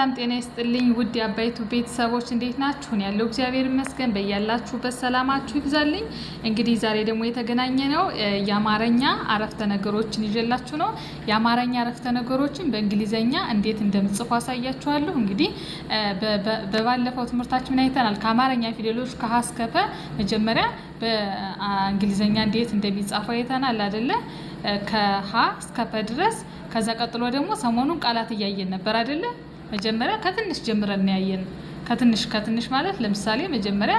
ሰላም ጤና ይስጥልኝ ውድ የአባይቱ ቤተሰቦች እንዴት ናችሁ? ያለው እግዚአብሔር ይመስገን በእያላችሁበት ሰላማችሁ ይብዛልኝ። እንግዲህ ዛሬ ደግሞ የተገናኘ ነው የአማርኛ አረፍተ ነገሮችን ይዤላችሁ ነው። የአማርኛ አረፍተ ነገሮችን በእንግሊዘኛ እንዴት እንደምጽፉ አሳያችኋለሁ። እንግዲህ በባለፈው ትምህርታችን አይተናል። ከአማርኛ ፊደሎች ከሀ እስከ ፐ መጀመሪያ በእንግሊዘኛ እንዴት እንደሚጻፉ አይተናል አይደለ? ከሀ እስከ ፐ ድረስ። ከዛ ቀጥሎ ደግሞ ሰሞኑን ቃላት እያየን ነበር አይደለ? መጀመሪያ ከትንሽ ጀምረን ያየን። ከትንሽ ማለት ለምሳሌ መጀመሪያ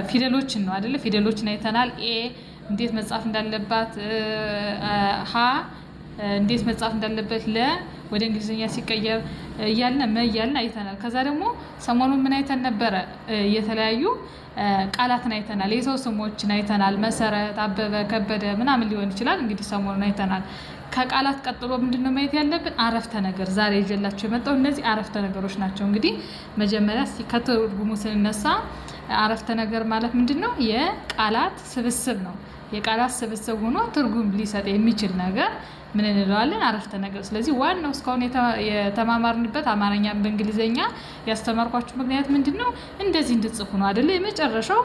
ፊደሎችን ነው አይደለ? ፊደሎችን አይተናል። ኤ እንዴት መጻፍ እንዳለባት፣ ሀ እንዴት መጻፍ እንዳለበት፣ ለ ወደ እንግሊዘኛ ሲቀየር እያልን አይተናል። ከዛ ደግሞ ሰሞኑን ምን አይተን ነበረ? የተለያዩ ቃላትን አይተናል። የሰው ስሞችን አይተናል። መሰረት፣ አበበ፣ ከበደ ምናምን ሊሆን ይችላል። እንግዲህ ሰሞኑን አይተናል። ከቃላት ቀጥሎ ምንድነው ማየት ያለብን? አረፍተ ነገር። ዛሬ ይዤላችሁ የመጣው እነዚህ አረፍተ ነገሮች ናቸው። እንግዲህ መጀመሪያ ከትርጉሙ ስንነሳ አረፍተ ነገር ማለት ምንድነው? የቃላት ስብስብ ነው። የቃላት ስብስብ ሆኖ ትርጉም ሊሰጥ የሚችል ነገር ምን እንለዋለን? አረፍተ ነገር። ስለዚህ ዋናው እስካሁን የተማማርንበት አማርኛ በእንግሊዘኛ ያስተማርኳችሁ ምክንያት ምንድነው? እንደዚህ እንድጽፉ ነው አይደለ? የመጨረሻው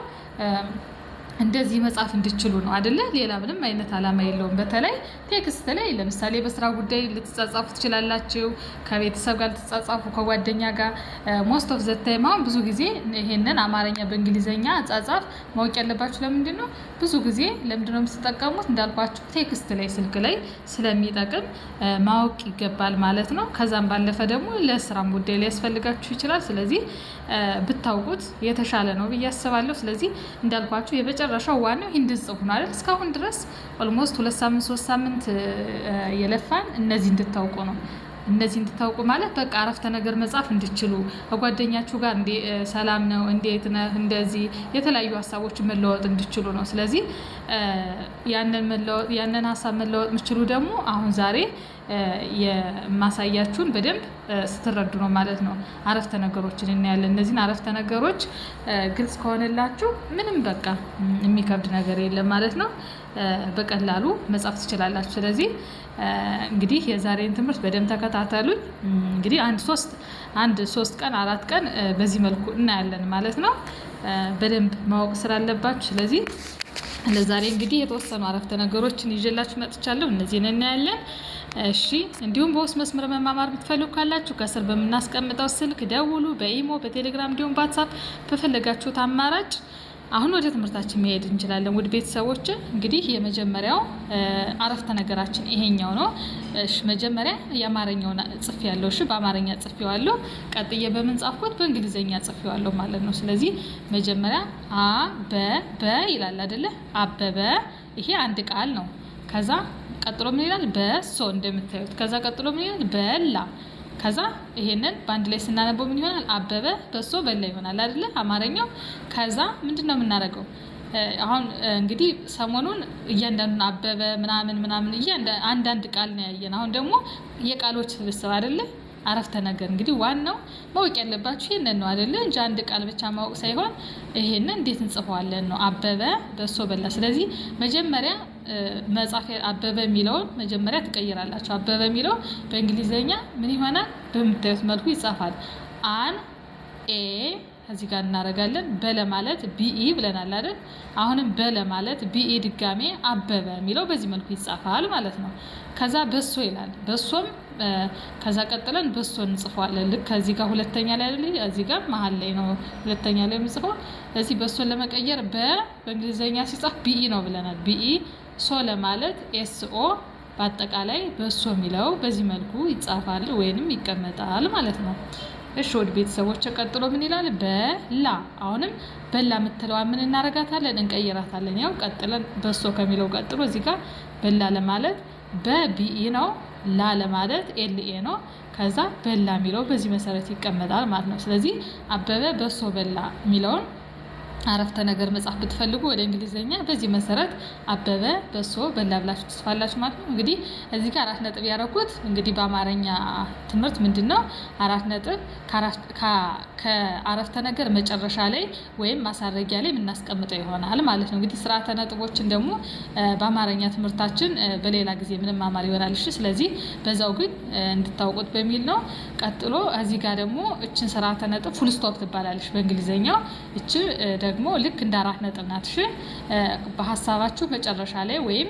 እንደዚህ መጻፍ እንድችሉ ነው አይደለ? ሌላ ምንም አይነት አላማ የለውም። በተለይ ቴክስት ላይ ለምሳሌ በስራ ጉዳይ ልትጻጻፉ ትችላላችሁ፣ ከቤተሰብ ጋር ልትጻጻፉ፣ ከጓደኛ ጋር ሞስት ኦፍ ዘ ታይም። አሁን ብዙ ጊዜ ይሄንን አማርኛ በእንግሊዘኛ አጻጻፍ ማወቅ ያለባችሁ ለምንድን ነው? ብዙ ጊዜ ለምንድን ነው የምትጠቀሙት? እንዳልኳችሁ ቴክስት ላይ ስልክ ላይ ስለሚጠቅም ማወቅ ይገባል ማለት ነው። ከዛም ባለፈ ደግሞ ለስራም ጉዳይ ላይ ያስፈልጋችሁ ይችላል። ስለዚህ ብታውቁት የተሻለ ነው ብዬ አስባለሁ። ስለዚህ እንዳልኳችሁ የመጨረሻው ዋናው ይህን እንድትጽፉ ነው አይደል? እስካሁን ድረስ ኦልሞስት 2 ሳምንት 3 ሳምንት የለፋን እነዚህ እንድታውቁ ነው። እነዚህ እንድታውቁ ማለት በቃ አረፍተ ነገር መጻፍ እንድችሉ፣ ከጓደኛችሁ ጋር ሰላም ነው፣ እንዴት ነህ፣ እንደዚህ የተለያዩ ሀሳቦችን መለወጥ እንድችሉ ነው። ስለዚህ ያንን ሀሳብ መለወጥ የምችሉ ደግሞ አሁን ዛሬ የማሳያችሁን በደንብ ስትረዱ ነው ማለት ነው። አረፍተ ነገሮችን እናያለን። እነዚህን አረፍተ ነገሮች ግልጽ ከሆነላችሁ ምንም በቃ የሚከብድ ነገር የለም ማለት ነው። በቀላሉ መጻፍ ትችላላችሁ። ስለዚህ እንግዲህ የዛሬን ትምህርት በደንብ ተከታተሉኝ። እንግዲህ አንድ 3 ቀን 4 ቀን በዚህ መልኩ እናያለን ማለት ነው። በደንብ ማወቅ ስላለባችሁ ስለዚህ ለዛሬ እንግዲህ የተወሰኑ አረፍተ ነገሮችን ይዤላችሁ መጥቻለሁ። እነዚህን እናያለን። እሺ፣ እንዲሁም በውስጥ መስመር መማማር ብትፈልጉ ካላችሁ ከስር በምናስቀምጠው ስልክ ደውሉ። በኢሞ፣ በቴሌግራም እንዲሁም በዋትስአፕ በፈለጋችሁት አማራጭ አሁን ወደ ትምህርታችን መሄድ እንችላለን። ውድ ቤተሰቦች እንግዲህ የመጀመሪያው አረፍተ ነገራችን ይሄኛው ነው። እሺ፣ መጀመሪያ የአማርኛውን ጽፌያለሁ። እሺ፣ በአማርኛ ጽፌዋለሁ። ቀጥዬ በምን ጻፍኩት? በእንግሊዘኛ ጽፌዋለሁ ማለት ነው። ስለዚህ መጀመሪያ አበበ ይላል አይደለ? አበበ። ይሄ አንድ ቃል ነው። ከዛ ቀጥሎ ምን ይላል? በሶ እንደምታዩት። ከዛ ቀጥሎ ምን ይላል? በላ። ከዛ ይሄንን በአንድ ላይ ስናነበው ምን ይሆናል? አበበ በሶ በላ ይሆናል አይደለ? አማርኛው። ከዛ ምንድነው የምናደርገው? አሁን እንግዲህ ሰሞኑን እያንዳንዱን አበበ ምናምን አንዳንድ ቃል ነው ያየን። አሁን ደግሞ የቃሎች ስብስብ አይደለ? አረፍተ ነገር። እንግዲህ ዋናው ማወቅ ያለባችሁ ይሄንን ነው አይደለ? እንጂ አንድ ቃል ብቻ ማወቅ ሳይሆን ይሄንን እንዴት እንጽፈዋለን ነው። አበበ በሶ በላ። ስለዚህ መጀመሪያ መጻፊያ አበበ የሚለውን መጀመሪያ ትቀይራላችሁ። አበበ የሚለው በእንግሊዘኛ ምን ይሆናል? በምታዩት መልኩ ይጻፋል። ኤ እዚህ ጋር እናደርጋለን። በለ ማለት ቢኢ ብለናል አይደል? አሁንም በለ ማለት ቢኢ ድጋሜ አበበ የሚለው በዚህ መልኩ ይጻፋል ማለት ነው። ከዛ በሶ ይላል። በሶም ከዛ ቀጥለን በሶ እንጽፈዋለን። ልክ ከዚህ ጋር ሁለተኛ ላይ አይደል? እዚህ ጋር መሀል ላይ ነው ሁለተኛ ላይ የምንጽፈው። ስለዚህ በሶን ለመቀየር በእንግሊዘኛ ሲጻፍ ቢኢ ነው ብለናል። ቢኢ። ሶ ለማለት ኤስኦ። በአጠቃላይ በሶ የሚለው በዚህ መልኩ ይጻፋል ወይንም ይቀመጣል ማለት ነው። እሺ፣ ወደ ቤተሰቦች ቀጥሎ ምን ይላል? በላ። አሁንም በላ የምትለዋ ምን እናረጋታለን? እንቀይራታለን። ያው ቀጥለን በሶ ከሚለው ቀጥሎ እዚህ ጋር በላ ለማለት በቢኢ ነው። ላ ለማለት ኤልኤ ነው። ከዛ በላ የሚለው በዚህ መሰረት ይቀመጣል ማለት ነው። ስለዚህ አበበ በሶ በላ የሚለውን አረፍተ ነገር መጻፍ ብትፈልጉ ወደ እንግሊዘኛ በዚህ መሰረት አበበ በሶ በላ ብላችሁ ትጽፋላችሁ ማለት ነው። እንግዲህ እዚህ ጋር 4 ነጥብ ያደረኩት እንግዲህ በአማርኛ ትምህርት ምንድነው 4 ነጥብ ከአረፍተ ነገር መጨረሻ ላይ ወይም ማሳረጊያ ላይ የምናስቀምጠው ይሆናል ማለት ነው። እንግዲህ ስርዓተ ነጥቦችን ደግሞ በአማርኛ ትምህርታችን በሌላ ጊዜ ምንም አማር ይሆናል። እሺ ስለዚህ በዛው ግን እንድታውቁት በሚል ነው። ቀጥሎ እዚህ ጋር ደግሞ እችን ስርዓተ ነጥብ ፉል ስቶፕ ትባላለች በእንግሊዘኛው። እቺ ደግሞ ልክ እንደ 4 ነጥብ ናት። እሺ በሐሳባችሁ መጨረሻ ላይ ወይም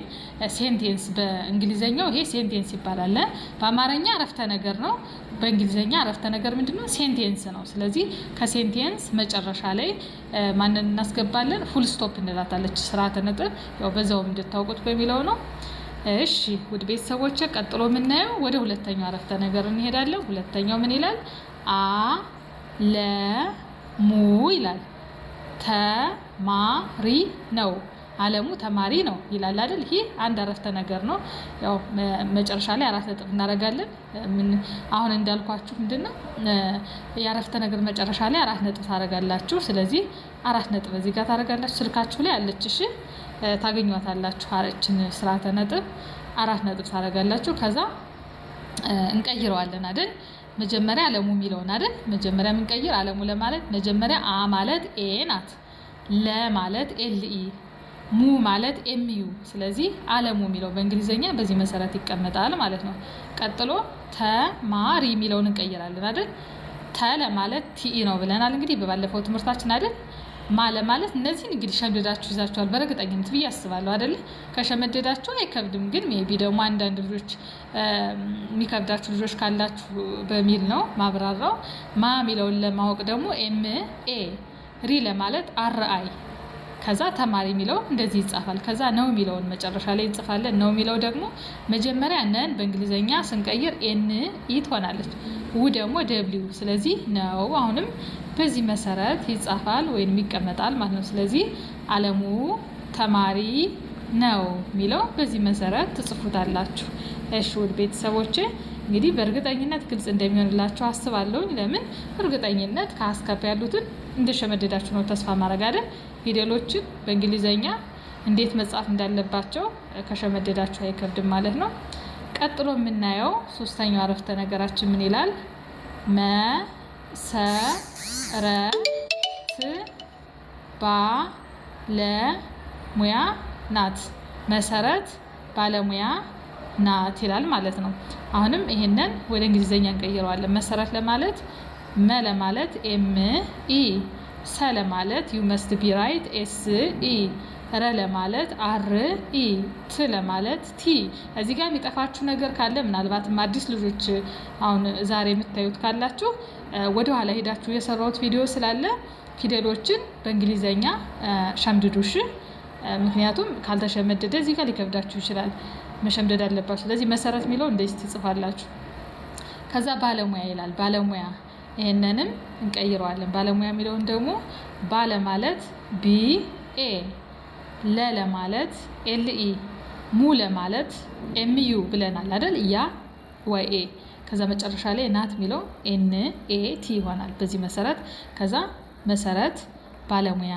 ሴንቴንስ በእንግሊዘኛው ይሄ ሴንቴንስ ይባላል። በአማርኛ አረፍተ ነገር ነው። በእንግሊዘኛ አረፍተ ነገር ምንድነው? ሴንቴንስ ነው። ስለዚህ ከሴንቴንስ መጨረሻ ላይ ማንን እናስገባለን? ፉል ስቶፕ እንላታለች ስርዓተ ነጥብ። ያው በዛውም እንድታውቁት በሚለው ነው። እሺ ውድ ቤተሰቦች ቀጥሎ የምናየው ወደ ሁለተኛው አረፍተ ነገር እንሄዳለን። ሁለተኛው ምን ይላል? አለሙ ይላል። ተማሪ ነው። አለሙ ተማሪ ነው ይላል አይደል? ይሄ አንድ አረፍተ ነገር ነው። ያው መጨረሻ ላይ 4 ነጥብ እናደርጋለን። አሁን እንዳልኳችሁ ምንድነው የአረፍተ ነገር መጨረሻ ላይ 4 ነጥብ ታደርጋላችሁ። ስለዚህ 4 ነጥብ እዚህ ጋር ታደርጋላችሁ። ስልካችሁ ላይ አለች። እሺ ታገኟታላችሁ። አረችን ስርዓተ ነጥብ 4 ነጥብ ታደርጋላችሁ። ከዛ እንቀይረዋለን አይደል? መጀመሪያ አለሙ የሚለውን አይደል? መጀመሪያ የምንቀይር አለሙ ለማለት መጀመሪያ አ ማለት ኤ ናት፣ ለ ማለት ኤል ኢ፣ ሙ ማለት ኤም ዩ። ስለዚህ አለሙ የሚለው በእንግሊዘኛ በዚህ መሰረት ይቀመጣል ማለት ነው። ቀጥሎ ተማሪ የሚለውን እንቀይራለን አይደል? ተ ለማለት ቲኢ ነው ብለናል እንግዲህ በባለፈው ትምህርታችን አይደል? ማ ለማለት እነዚህን እንግዲህ ሸምደዳችሁ ይዛችኋል በእርግጠኝነት ብዬ አስባለሁ አይደል? ከሸመደዳችሁ አይከብድም። ግን ሜቢ ደግሞ አንዳንድ ልጆች የሚከብዳችሁ ልጆች ካላችሁ በሚል ነው ማብራራው። ማ የሚለውን ለማወቅ ደግሞ ኤም ኤ፣ ሪ ለማለት አር አይ፣ ከዛ ተማሪ የሚለው እንደዚህ ይጻፋል። ከዛ ነው የሚለውን መጨረሻ ላይ እንጽፋለን። ነው የሚለው ደግሞ መጀመሪያ ነን በእንግሊዘኛ ስንቀይር ኤን ኢ ትሆናለች፣ ው ደግሞ ደብሊው። ስለዚህ ነው አሁንም በዚህ መሰረት ይጻፋል ወይም ይቀመጣል ማለት ነው። ስለዚህ አለሙ ተማሪ ነው የሚለው በዚህ መሰረት ትጽፉታላችሁ። እሺ ውድ ቤተሰቦቼ እንግዲህ በእርግጠኝነት ግልጽ እንደሚሆንላችሁ አስባለሁ። ለምን እርግጠኝነት ከአስከባ ያሉትን እንደሸመደዳችሁ ነው ተስፋ ማድረግ አይደል? ፊደሎችን በእንግሊዘኛ እንዴት መጻፍ እንዳለባቸው ከሸመደዳችሁ አይከብድም ማለት ነው። ቀጥሎ የምናየው ሶስተኛው አረፍተ ነገራችን ምን ይላል? መሰረት ባለሙያ ናት። መሰረት ባለሙያ ናት ይላል ማለት ነው። አሁንም ይሄንን ወደ እንግሊዘኛ እንቀይረዋለን። መሰረት ለማለት መ ለማለት ኤም ኢ፣ ሰ ለማለት ዩ መስት ቢ ራይት ኤስ ኢ፣ ረ ለማለት አር ኢ፣ ት ለማለት ቲ። እዚህ ጋር የሚጠፋችሁ ነገር ካለ ምናልባትም አዲስ ልጆች አሁን ዛሬ የምታዩት ካላችሁ ወደ ኋላ ሄዳችሁ የሰራሁት ቪዲዮ ስላለ ፊደሎችን በእንግሊዘኛ ሸምድዱሽ። ምክንያቱም ካልተሸመደደ እዚህ ጋር ሊከብዳችሁ ይችላል። መሸምደድ አለባችሁ። ስለዚህ መሰረት የሚለው እንደዚህ ትጽፋላችሁ። ከዛ ባለሙያ ይላል። ባለሙያ ይሄንንም እንቀይረዋለን። ባለሙያ የሚለውን ደግሞ ባለ ማለት ቢ ኤ፣ ለ ለማለት ኤል ኢ፣ ሙ ለማለት ኤም ዩ ብለናል አይደል? ያ ወይ ኤ። ከዛ መጨረሻ ላይ ናት የሚለው ኤን ኤ ቲ ይሆናል በዚህ መሰረት። ከዛ መሰረት ባለሙያ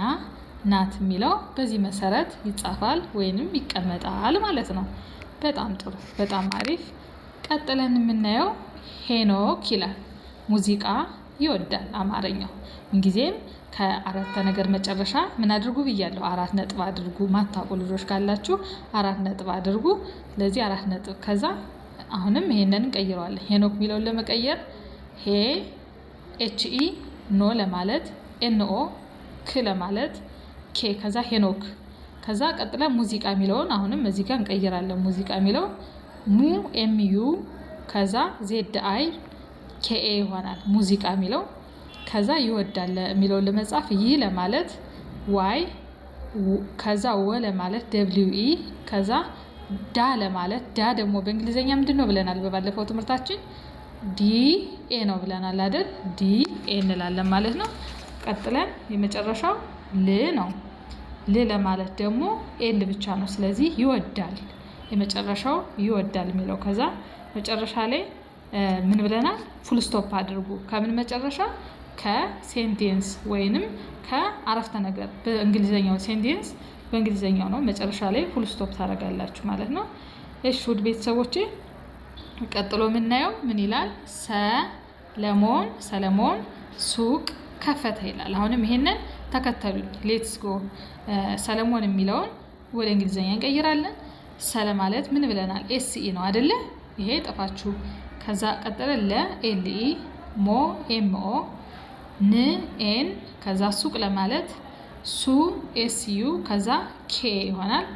ናት የሚለው በዚህ መሰረት ይጻፋል ወይንም ይቀመጣል ማለት ነው። በጣም ጥሩ፣ በጣም አሪፍ። ቀጥለን የምናየው ሄኖክ ይላል። ሙዚቃ ይወዳል። አማርኛው እንጊዜም ከአረፍተ ነገር መጨረሻ ምን አድርጉ ብያለሁ? 4 ነጥብ አድርጉ። ማታውቁ ልጆች ካላችሁ 4 ነጥብ አድርጉ። ስለዚህ 4 ነጥብ። ከዛ አሁንም ይሄንን እንቀይረዋለን። ሄኖክ የሚለውን ለመቀየር ሄ ኤች ኢ፣ ኖ ለማለት ኤን ኦ፣ ክ ለማለት ኬ፣ ከዛ ሄኖክ። ከዛ ቀጥላ ሙዚቃ የሚለውን አሁንም እዚህ ጋር እንቀይራለን። ሙዚቃ የሚለው ሙ ኤም ዩ፣ ከዛ ዜድ አይ ኬ ኤ ይሆናል ሙዚቃ የሚለው። ከዛ ይወዳል የሚለውን ለመጻፍ ይ ለማለት ዋይ፣ ከዛ ወ ለማለት ደብሊው ኢ፣ ከዛ ዳ ለማለት ዳ ደግሞ በእንግሊዘኛ ምንድን ነው ብለናል? በባለፈው ትምህርታችን ዲ ኤ ነው ብለናል አይደል? ዲ ኤ እንላለን ማለት ነው። ቀጥለን የመጨረሻው ል ነው። ል ለማለት ደግሞ ኤል ብቻ ነው። ስለዚህ ይወዳል፣ የመጨረሻው ይወዳል የሚለው። ከዛ መጨረሻ ላይ ምን ብለናል? ፉል ስቶፕ አድርጉ። ከምን መጨረሻ? ከሴንቴንስ ወይንም ከአረፍተ ነገር በእንግሊዘኛው ሴንቴንስ በእንግሊዘኛው ነው መጨረሻ ላይ ፉል ስቶፕ ታደርጋላችሁ ማለት ነው። እሺ ውድ ቤተሰቦቼ ቀጥሎ የምናየው ምን ይላል? ሰለሞን ሱቅ ከፈተ ይላል። አሁንም ይሄንን ተከተሉኝ። ሌትስ ጎ። ሰለሞን የሚለውን ወደ እንግሊዘኛ እንቀይራለን። ሰለ ማለት ምን ብለናል? ኤስኢ ነው አይደለ? ይሄ ጠፋችሁ። ከዛ ቀጥለ ለኤልኢ ሞ ኤምኦ ን ኤን ከዛ ሱቅ ለማለት ሱ ኤስዩ ከዛ ኬ ይሆናል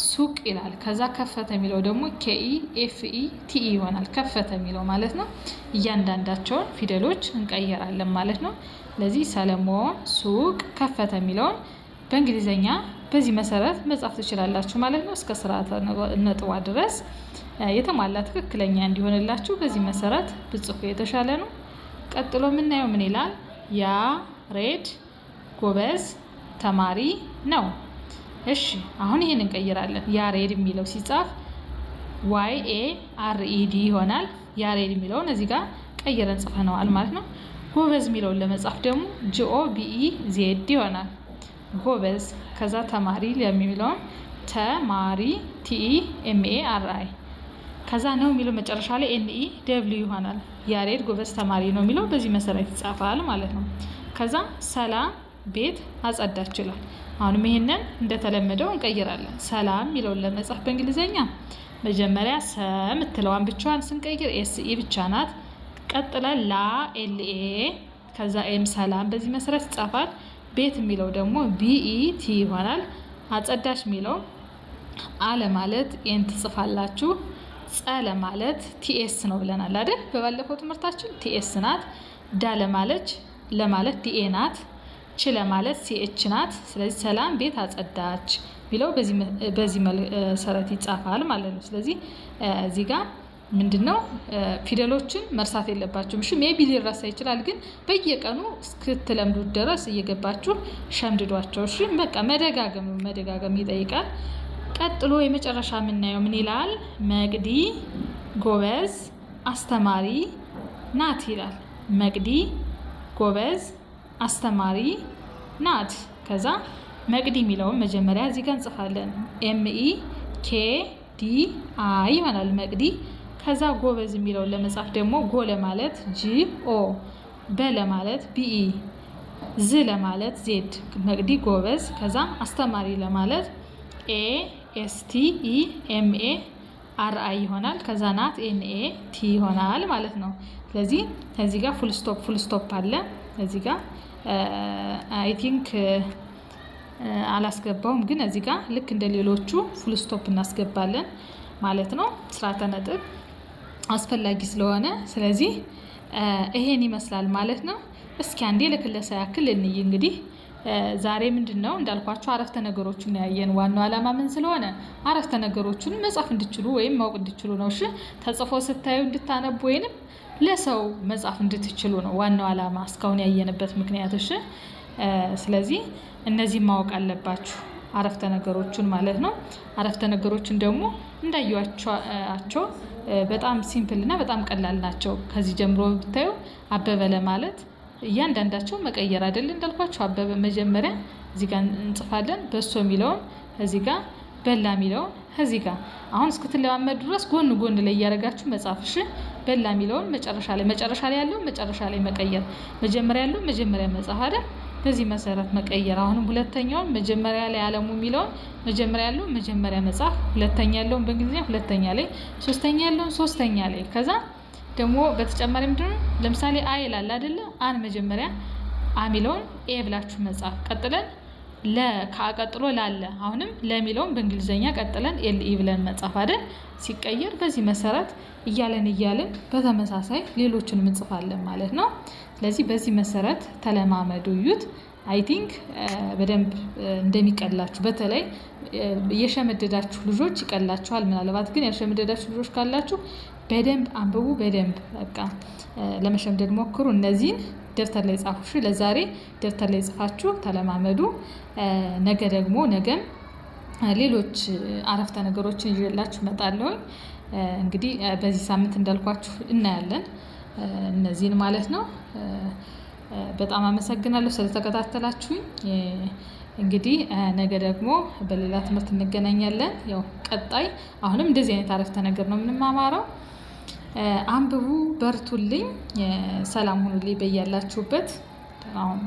ሱቅ ይላል። ከዛ ከፈተ የሚለው ደግሞ ኬኢ ኤፍኢ ቲኢ ይሆናል ከፈተ የሚለው ማለት ነው። እያንዳንዳቸውን ፊደሎች እንቀየራለን ማለት ነው። ለዚህ ሰለሞን ሱቅ ከፈተ የሚለውን በእንግሊዘኛ በዚህ መሰረት መጻፍ ትችላላችሁ ማለት ነው። እስከ ስርዓተ ነጥቧ ድረስ የተሟላ ትክክለኛ እንዲሆንላችሁ በዚህ መሰረት ብጽፉ የተሻለ ነው። ቀጥሎ የምናየው ምን ይላል? ያሬድ ጎበዝ ተማሪ ነው። እሺ አሁን ይሄን እንቀይራለን። ያሬድ የሚለው ሲጻፍ YARED ይሆናል። ያሬድ የሚለውን እዚህ ጋር ቀይረን ጽፈነዋል ማለት ነው። ጎበዝ የሚለውን ለመጻፍ ደግሞ GOBEZ ይሆናል። ጎበዝ ከዛ ተማሪ የሚለውን ተማሪ TEMARI ከዛ ነው የሚለው መጨረሻ ላይ NEW ይሆናል። ያሬድ ጎበዝ ተማሪ ነው የሚለው በዚህ መሰረት ይጻፋል ማለት ነው። ከዛ ሰላም ቤት አጸዳች ይላል። አሁንም ይሄንን እንደተለመደው እንቀይራለን። ሰላም የሚለውን ለመጻፍ በእንግሊዘኛ መጀመሪያ ሰ የምትለዋን ብቻዋን ስንቀይር ኤስኢ ብቻ ናት። ቀጥለን ላ ኤልኤ ከዛ ኤም ሰላም በዚህ መሰረት ይጻፋል። ቤት የሚለው ደግሞ BET ይሆናል። አጸዳች የሚለው አለ ማለት ኤን ትጽፋላችሁ። ጸ ለማለት TS ነው ብለናል አይደል? በባለፈው ትምህርታችን TS ናት። ዳ ለማለት DA ናት። ች ለማለት CH ናት። ስለዚህ ሰላም ቤት አጸዳች ቢለው በዚህ መሰረት ይጻፋል ማለት ነው። ስለዚህ እዚህ ጋር ምንድነው ፊደሎችን መርሳት የለባችሁም። እሺ ሜቢ ሊረሳ ይችላል፣ ግን በየቀኑ እስክትለምዱት ድረስ እየገባችሁ ሸምድዷቸው። እሺ በቃ መደጋገም ይጠይቃል። ቀጥሎ የመጨረሻ የምናየው ምን ይላል? መቅዲ ጎበዝ አስተማሪ ናት ይላል። መቅዲ ጎበዝ አስተማሪ ናት። ከዛ መቅዲ የሚለውን መጀመሪያ እዚህ ጋር እንጽፋለን። MEKDI ይሆናል መቅዲ። ከዛ ጎበዝ የሚለውን ለመጻፍ ደግሞ ጎ ለማለት GO፣ በ ለማለት BE፣ ዝ ለማለት Z መቅዲ ጎበዝ። ከዛ አስተማሪ ለማለት ASTEMARI ይሆናል። ከዛ ናት NAT ይሆናል ማለት ነው። ስለዚህ እዚህ ጋር ፉል ስቶፕ አለ። እዚህ ጋር አይ ቲንክ አላስገባውም፣ ግን እዚህ ጋር ልክ እንደ ሌሎቹ ፉል ስቶፕ እናስገባለን ማለት ነው። ስርዓተ ነጥብ አስፈላጊ ስለሆነ ስለዚህ ይሄን ይመስላል ማለት ነው። እስኪ አንዴ ለክለሳ ያክል እንይ። እንግዲህ ዛሬ ምንድነው እንዳልኳችሁ አረፍተ ነገሮችን ያየን። ዋናው ዓላማ ምን ስለሆነ አረፍተ ነገሮችን መጻፍ እንድትችሉ ወይም ማወቅ እንድትችሉ ነው። እሺ ተጽፎ ስታዩ እንድታነቡ ወይንም ለሰው መጻፍ እንድትችሉ ነው ዋናው ዓላማ እስካሁን ያየንበት ምክንያት። እሺ ስለዚህ እነዚህ ማወቅ አለባችሁ አረፍተ ነገሮችን ማለት ነው። አረፍተ ነገሮችን ደግሞ እንዳያችኋቸው በጣም ሲምፕል እና በጣም ቀላል ናቸው። ከዚህ ጀምሮ ብታዩ አበበ ለማለት እያንዳንዳቸው መቀየር አይደል እንዳልኳችሁ። አበበ መጀመሪያ እዚህ ጋር እንጽፋለን። በሶ የሚለውን እዚህ ጋር፣ በላ የሚለውን እዚህ ጋር። አሁን እስክትለማመዱ ድረስ ጎን ላይ እያደረጋችሁ መጻፍ። እሺ በላ የሚለውን መጨረሻ ላይ ያለው መጨረሻ ላይ መቀየር፣ መጀመሪያ ያለው መጀመሪያ መጻፍ አይደል? በዚህ መሰረት መቀየር። አሁንም ሁለተኛውን መጀመሪያ ላይ አለሙ የሚለውን መጀመሪያ ያለው መጀመሪያ መጻፍ፣ ሁለተኛ ያለውን በእንግሊዝኛ ሁለተኛ ላይ፣ ሶስተኛ ያለውን ሶስተኛ ላይ። ከዛ ደግሞ በተጨማሪ ምንድነው ለምሳሌ አይ ይላል አይደለ? አን መጀመሪያ አሚለውን ኤ ብላችሁ መጻፍ። ቀጥለን ከቀጥሎ ላለ አሁንም ለሚለውን በእንግሊዘኛ ቀጥለን ኤልኢ ብለን መጻፍ አይደል? ሲቀየር በዚህ መሰረት እያለን በተመሳሳይ ሌሎችንም እንጽፋለን ማለት ነው። ስለዚህ በዚህ መሰረት ተለማመዱ፣ እዩት። አይ ቲንክ በደንብ እንደሚቀላችሁ፣ በተለይ የሸመደዳችሁ ልጆች ይቀላችኋል። ምናልባት ግን ያልሸመደዳችሁ ልጆች ካላችሁ በደንብ አንብቡ፣ በደንብ በቃ ለመሸምደድ ሞክሩ። እነዚህን ደብተር ላይ ጻፉ። ለዛሬ ደብተር ላይ ጽፋችሁ ተለማመዱ። ነገም ሌሎች አረፍተ ነገሮችን ይዤላችሁ እመጣለሁ። እንግዲህ በዚህ ሳምንት እንዳልኳችሁ እናያለን እነዚህን ማለት ነው። በጣም አመሰግናለሁ ስለተከታተላችሁኝ። እንግዲህ ነገ ደግሞ በሌላ ትምህርት እንገናኛለን። ያው ቀጣይ አሁንም እንደዚህ አይነት አረፍተ ነገር ነው የምንማማረው። አንብቡ፣ በርቱልኝ፣ ሰላም ሁኑልኝ በያላችሁበት። አሁን